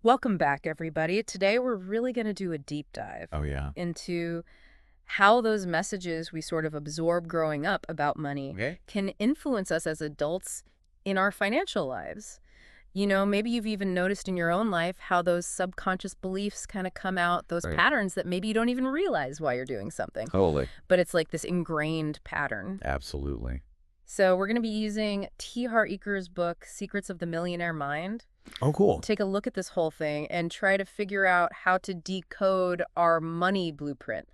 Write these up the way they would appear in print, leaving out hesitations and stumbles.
Welcome back, everybody. Today, we're really going to do a deep dive Oh, yeah. into how those messages we sort of absorb growing up about money Okay. can influence us as adults in our financial lives. You know, maybe you've even noticed in your own life how those subconscious beliefs kind of come out, those Right. patterns that maybe you don't even realize why you're doing something, Totally. but it's like this ingrained pattern. Absolutely. So we're going to be using T. Harv Eker's book, Secrets of the Millionaire Mind, Oh, cool. take a look at this whole thing and try to figure out how to decode our money blueprint,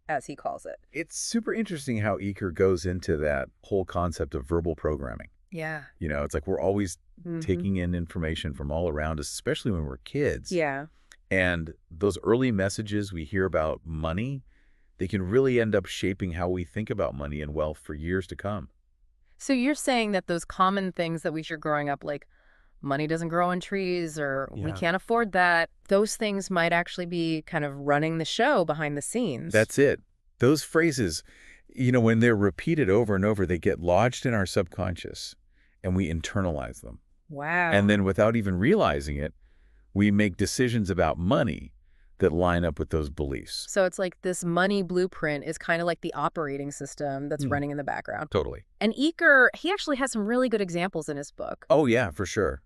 as he calls it. It's super interesting how Eker goes into that whole concept of verbal programming. Yeah. It's like we're always Hmm. taking in information from all around us, especially when we're kids. Yeah. And those early messages we hear about money, they can really end up shaping how we think about money and wealth for years to come. So you're saying that those common things that we hear growing up, like money doesn't grow on trees or we Yeah. can't afford that, those things might actually be kind of running the show behind the scenes. That's it. Those phrases, when they're repeated over and over, they get lodged in our subconscious and we internalize them. And Wow. then without even realizing it, we make decisions about money that line up with those beliefs. So it's like this money blueprint is kind of like the operating system that's Hmm. running in the background. Totally. And Eker, he actually has some really good examples in his book. Oh, yeah, for sure.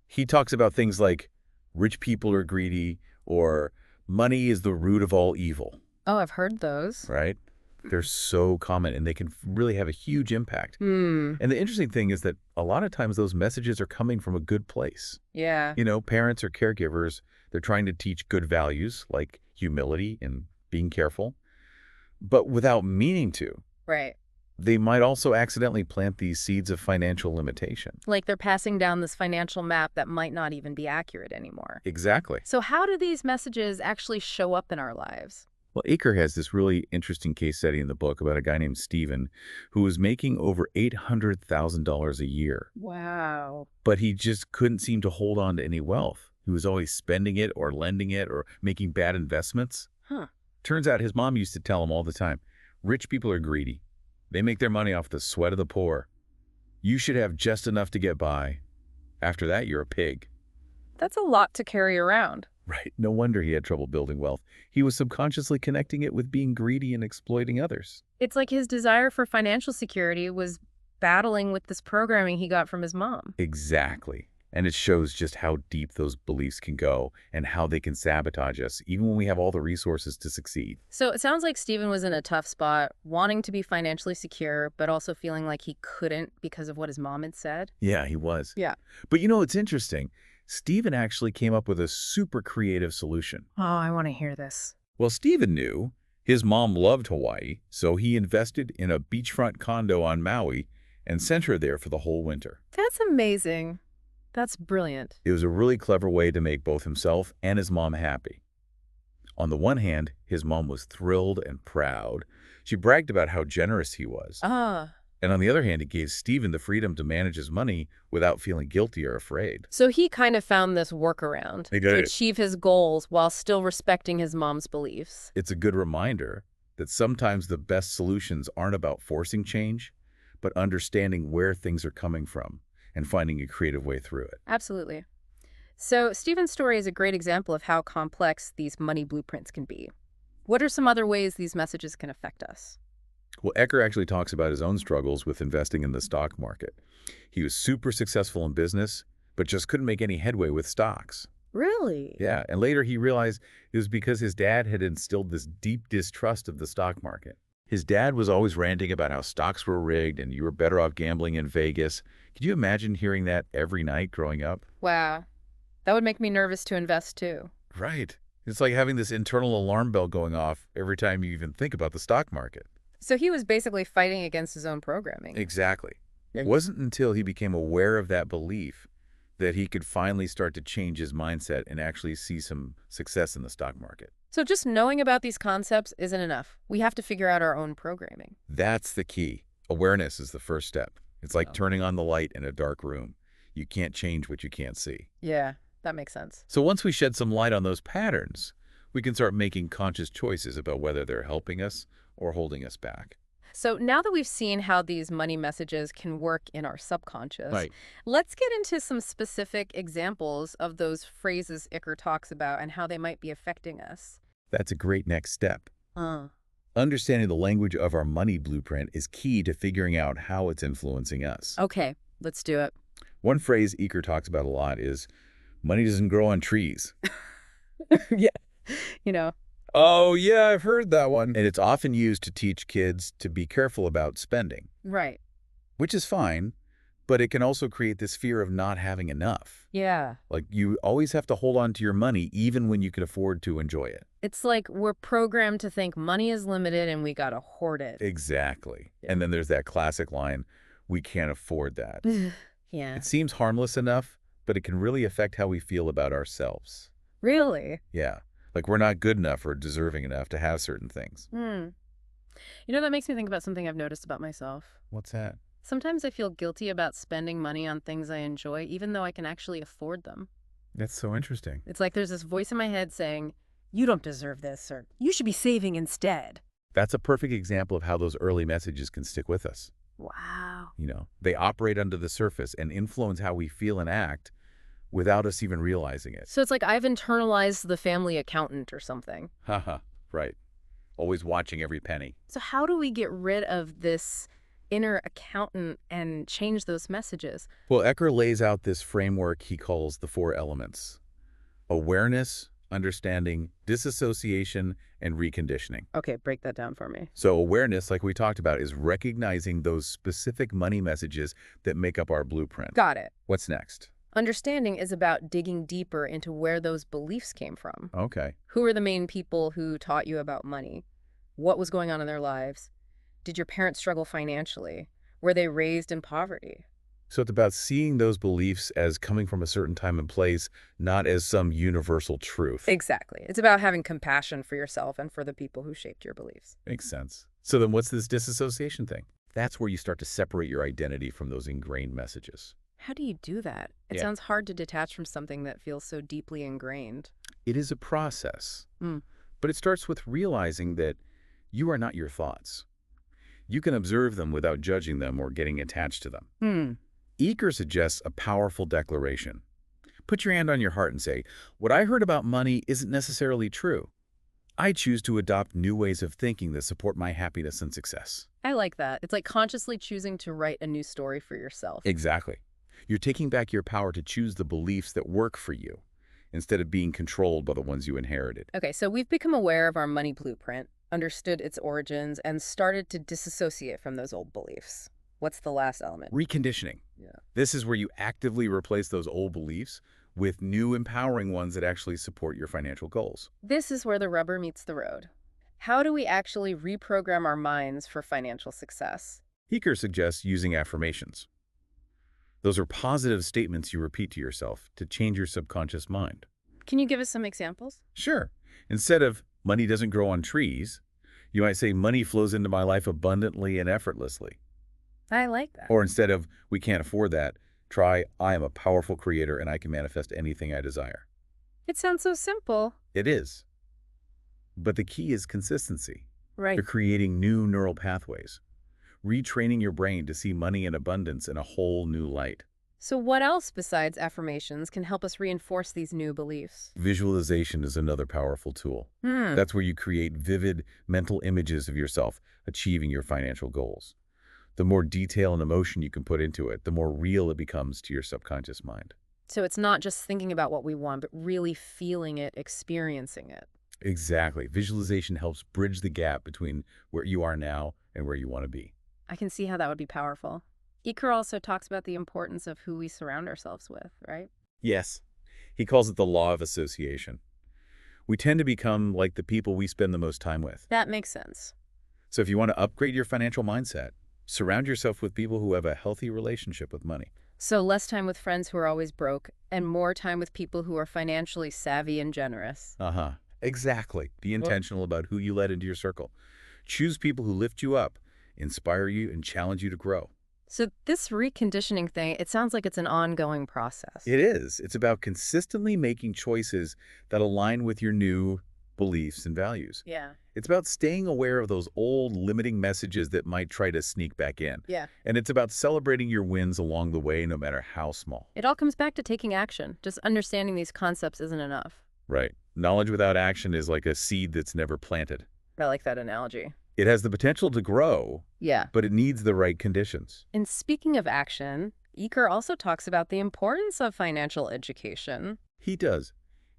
He talks about things like rich people are greedy or money is the root of all evil, Oh, I've heard those. right? They're so common and they can really have a huge impact. Hmm. And the interesting thing is that a lot of times those messages are coming from a good place. Yeah. Parents or caregivers, they're trying to teach good values like humility and being careful, but without meaning to. Right. They might also accidentally plant these seeds of financial limitation. Like they're passing down this financial map that might not even be accurate anymore. Exactly. So how do these messages actually show up in our lives? Well, Aker has this really interesting case study in the book about a guy named Steven who was making over $800,000 a year, Wow. but he just couldn't seem to hold on to any wealth. He was always spending it or lending it or making bad investments. Huh. Turns out his mom used to tell him all the time, rich people are greedy. They make their money off the sweat of the poor. You should have just enough to get by. After that, you're a pig. That's a lot to carry around. Right. No wonder he had trouble building wealth. He was subconsciously connecting it with being greedy and exploiting others. It's like his desire for financial security was battling with this programming he got from his mom. Exactly. And it shows just how deep those beliefs can go and how they can sabotage us, even when we have all the resources to succeed. So it sounds like Steven was in a tough spot, wanting to be financially secure, but also feeling like he couldn't because of what his mom had said. Yeah, he was. Yeah. But it's interesting. Stephen actually came up with a super creative solution. Oh, I want to hear this. Well, Stephen knew his mom loved Hawaii, so he invested in a beachfront condo on Maui and sent her there for the whole winter. That's amazing. That's brilliant. It was a really clever way to make both himself and his mom happy. On the one hand, his mom was thrilled and proud. She bragged about how generous he was. Ah. And on the other hand, it gave Stephen the freedom to manage his money without feeling guilty or afraid. So he kind of found this workaround He to did. achieve his goals while still respecting his mom's beliefs. It's a good reminder that sometimes the best solutions aren't about forcing change, but understanding where things are coming from and finding a creative way through it. Absolutely. So Stephen's story is a great example of how complex these money blueprints can be. What are some other ways these messages can affect us? Well, Ecker actually talks about his own struggles with investing in the stock market. He was super successful in business, but just couldn't make any headway with stocks. Really? Yeah, and later he realized it was because his dad had instilled this deep distrust of the stock market. His dad was always ranting about how stocks were rigged and you were better off gambling in Vegas. Could you imagine hearing that every night growing up? Wow. That would make me nervous to invest too. Right. It's like having this internal alarm bell going off every time you even think about the stock market. So he was basically fighting against his own programming. Exactly. It wasn't until he became aware of that belief that he could finally start to change his mindset and actually see some success in the stock market. So just knowing about these concepts isn't enough. We have to figure out our own programming. That's the key. Awareness is the first step. It's like Oh. turning on the light in a dark room. You can't change what you can't see. Yeah, that makes sense. So once we shed some light on those patterns, we can start making conscious choices about whether they're helping us or holding us back. So now that we've seen how these money messages can work in our subconscious, Right. let's get into some specific examples of those phrases Iker talks about and how they might be affecting us. That's a great next step. Uh, Understanding the language of our money blueprint is key to figuring out how it's influencing us. okay, let's do it. One phrase Eker talks about a lot is, money doesn't grow on trees. Yeah. You know, Oh, yeah, I've heard that one. And it's often used to teach kids to be careful about spending, right. which is fine, but it can also create this fear of not having enough. Yeah. Like you always have to hold on to your money even when you can afford to enjoy it. It's like we're programmed to think money is limited and we gotta hoard it. Exactly. Yeah. And then there's that classic line, we can't afford that. Yeah. It seems harmless enough, but it can really affect how we feel about ourselves. Really? Yeah. Like we're not good enough or deserving enough to have certain things. Hmm. You know, that makes me think about something I've noticed about myself. What's that? Sometimes I feel guilty about spending money on things I enjoy, even though I can actually afford them. That's so interesting. It's like there's this voice in my head saying, you don't deserve this, or you should be saving instead. That's a perfect example of how those early messages can stick with us. Wow. They operate under the surface and influence how we feel and act without us even realizing it. So it's like I've internalized the family accountant or something. Haha, right. Always watching every penny. So how do we get rid of this inner accountant and change those messages? Well, Eker lays out this framework he calls the 4 elements: awareness, understanding, disassociation, and reconditioning. Okay, break that down for me. So awareness, like we talked about, is recognizing those specific money messages that make up our blueprint. Got it. What's next? Understanding is about digging deeper into where those beliefs came from. Okay. Who are the main people who taught you about money? What was going on in their lives? Did your parents struggle financially? Were they raised in poverty? So it's about seeing those beliefs as coming from a certain time and place, not as some universal truth. Exactly. It's about having compassion for yourself and for the people who shaped your beliefs. Makes sense. So then what's this disassociation thing? That's where you start to separate your identity from those ingrained messages. How do you do that? It Yeah. sounds hard to detach from something that feels so deeply ingrained. It is a process, Mm. but it starts with realizing that you are not your thoughts. You can observe them without judging them or getting attached to them. Hmm. Eker suggests a powerful declaration. Put your hand on your heart and say, what I heard about money isn't necessarily true. I choose to adopt new ways of thinking that support my happiness and success. I like that. It's like consciously choosing to write a new story for yourself. Exactly. You're taking back your power to choose the beliefs that work for you, instead of being controlled by the ones you inherited. Okay, so we've become aware of our money blueprint, understood its origins, and started to disassociate from those old beliefs. What's the last element? Reconditioning. Yeah. This is where you actively replace those old beliefs with new empowering ones that actually support your financial goals. This is where the rubber meets the road. How do we actually reprogram our minds for financial success? Eker suggests using affirmations. Those are positive statements you repeat to yourself to change your subconscious mind. Can you give us some examples? Sure. Instead of money doesn't grow on trees, you might say money flows into my life abundantly and effortlessly. I like that. Or instead of we can't afford that, try I am a powerful creator and I can manifest anything I desire. It sounds so simple. It is. But the key is consistency. Right. You're creating new neural pathways, retraining your brain to see money and abundance in a whole new light. So what else besides affirmations can help us reinforce these new beliefs? Visualization is another powerful tool. Hmm. That's where you create vivid mental images of yourself achieving your financial goals. The more detail and emotion you can put into it, the more real it becomes to your subconscious mind. So it's not just thinking about what we want, but really feeling it, experiencing it. Exactly. Visualization helps bridge the gap between where you are now and where you want to be. I can see how that would be powerful. Iker also talks about the importance of who we surround ourselves with, right? Yes. He calls it the law of association. We tend to become like the people we spend the most time with. That makes sense. So if you want to upgrade your financial mindset, surround yourself with people who have a healthy relationship with money. So less time with friends who are always broke and more time with people who are financially savvy and generous. Uh-huh. Exactly. Be intentional about who you let into your circle. Choose people who lift you up, inspire you, and challenge you to grow. So this reconditioning thing, it sounds like it's an ongoing process. It is. It's about consistently making choices that align with your new beliefs, and values. Yeah. It's about staying aware of those old limiting messages that might try to sneak back in. Yeah. And it's about celebrating your wins along the way, no matter how small. It all comes back to taking action. Just understanding these concepts isn't enough. Right. Knowledge without action is like a seed that's never planted. I like that analogy. It has the potential to grow, Yeah. but it needs the right conditions. And speaking of action, Eker also talks about the importance of financial education. He does.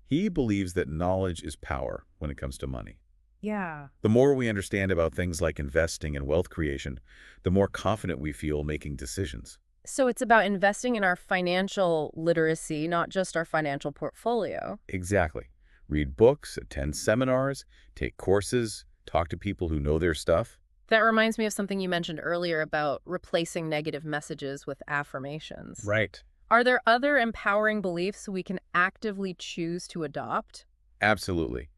He believes that knowledge is power when it comes to money. Yeah. The more we understand about things like investing and wealth creation, the more confident we feel making decisions. So it's about investing in our financial literacy, not just our financial portfolio. Exactly. Read books, attend seminars, take courses, talk to people who know their stuff. That reminds me of something you mentioned earlier about replacing negative messages with affirmations. Right. Are there other empowering beliefs we can actively choose to adopt? Absolutely.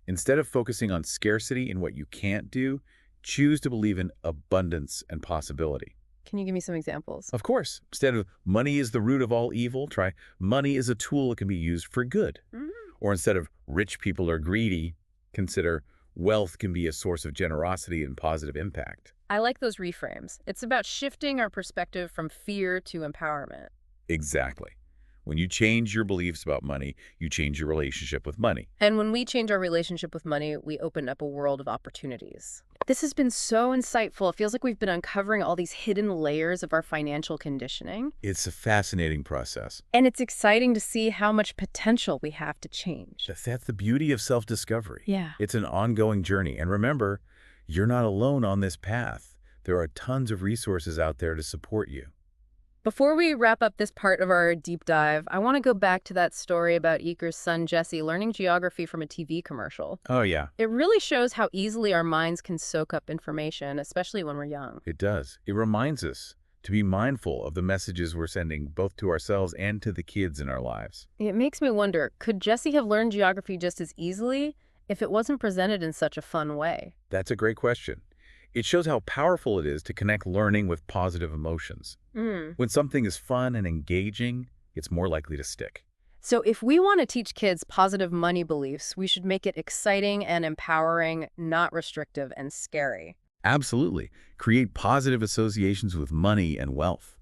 Instead of focusing on scarcity and what you can't do, choose to believe in abundance and possibility. Can you give me some examples? Of course, instead of money is the root of all evil, try money is a tool that can be used for good. Mm. Or instead of rich people are greedy, consider wealth can be a source of generosity and positive impact. I like those reframes. It's about shifting our perspective from fear to empowerment. Exactly. When you change your beliefs about money, you change your relationship with money. And when we change our relationship with money, we open up a world of opportunities. This has been so insightful. It feels like we've been uncovering all these hidden layers of our financial conditioning. It's a fascinating process. And it's exciting to see how much potential we have to change. That's the beauty of self-discovery. Yeah. It's an ongoing journey. And remember, you're not alone on this path. There are tons of resources out there to support you. Before we wrap up this part of our deep dive, I want to go back to that story about Eker's son Jesse learning geography from a TV commercial. Oh, yeah, It really shows how easily our minds can soak up information, especially when we're young. it does. It reminds us to be mindful of the messages we're sending both to ourselves and to the kids in our lives. It makes me wonder, could Jesse have learned geography just as easily if it wasn't presented in such a fun way? That's a great question. It shows how powerful it is to connect learning with positive emotions. When something is fun and engaging, it's more likely to stick. So if we want to teach kids positive money beliefs, we should make it exciting and empowering, not restrictive and scary. Absolutely. Create positive associations with money and wealth.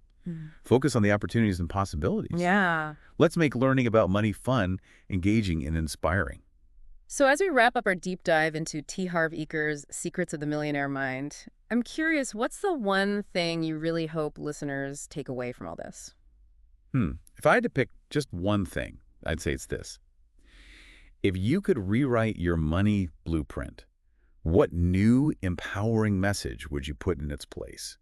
Focus on the opportunities and possibilities. Yeah. Let's make learning about money fun, engaging, and inspiring. So as we wrap up our deep dive into T. Harv Eker's Secrets of the Millionaire Mind, I'm curious, what's the one thing you really hope listeners take away from all this? If I had to pick just one thing, I'd say it's this. If you could rewrite your money blueprint, what new, empowering message would you put in its place?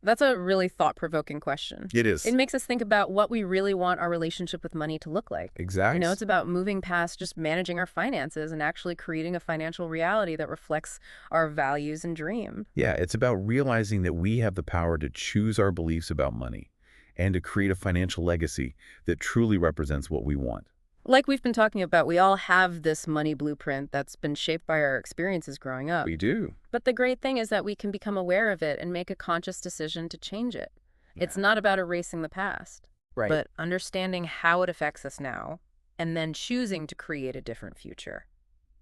That's a really thought-provoking question. It is. It makes us think about what we really want our relationship with money to look like. Exactly. It's about moving past just managing our finances and actually creating a financial reality that reflects our values and dreams. Yeah, it's about realizing that we have the power to choose our beliefs about money and to create a financial legacy that truly represents what we want. Like we've been talking about, we all have this money blueprint that's been shaped by our experiences growing up. We do. But the great thing is that we can become aware of it and make a conscious decision to change it. It's not about erasing the past, Right. but understanding how it affects us now and then choosing to create a different future.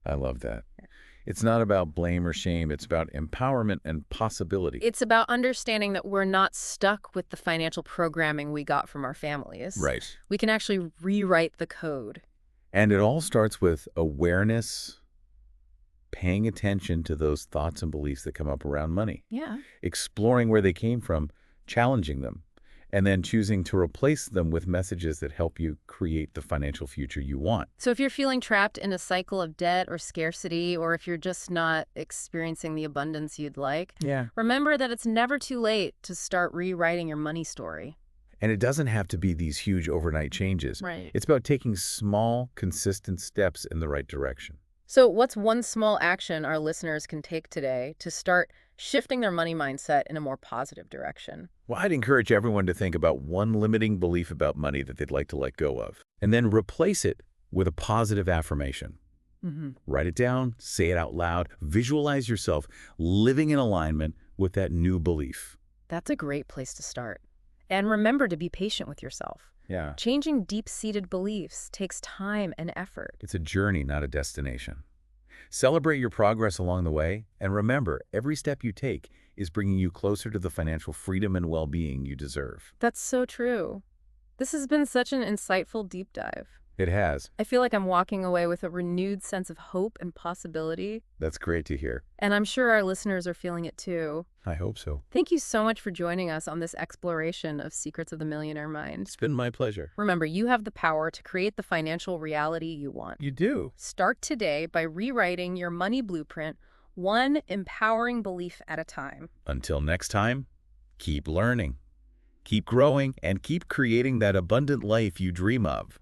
I love that. It's not about blame or shame. It's about empowerment and possibility. It's about understanding that we're not stuck with the financial programming we got from our families. Right. We can actually rewrite the code. And it all starts with awareness, paying attention to those thoughts and beliefs that come up around money, Yeah. exploring where they came from, challenging them, and then choosing to replace them with messages that help you create the financial future you want. So if you're feeling trapped in a cycle of debt or scarcity, or if you're just not experiencing the abundance you'd like, remember that it's never too late to start rewriting your money story. And it doesn't have to be these huge overnight changes. Right. It's about taking small, consistent steps in the right direction. So what's one small action our listeners can take today to start shifting their money mindset in a more positive direction? Well, I'd encourage everyone to think about one limiting belief about money that they'd like to let go of, and then replace it with a positive affirmation. Write it down, say it out loud, visualize yourself living in alignment with that new belief. That's a great place to start. And remember to be patient with yourself. Yeah. Changing deep-seated beliefs takes time and effort. It's a journey, not a destination. Celebrate your progress along the way, and remember, every step you take is bringing you closer to the financial freedom and well-being you deserve. That's so true. This has been such an insightful deep dive. It has. I feel like I'm walking away with a renewed sense of hope and possibility. That's great to hear. And I'm sure our listeners are feeling it too. I hope so. Thank you so much for joining us on this exploration of Secrets of the Millionaire Mind. It's been my pleasure. Remember, you have the power to create the financial reality you want. You do. Start today by rewriting your money blueprint, one empowering belief at a time. Until next time, keep learning, keep growing, and keep creating that abundant life you dream of.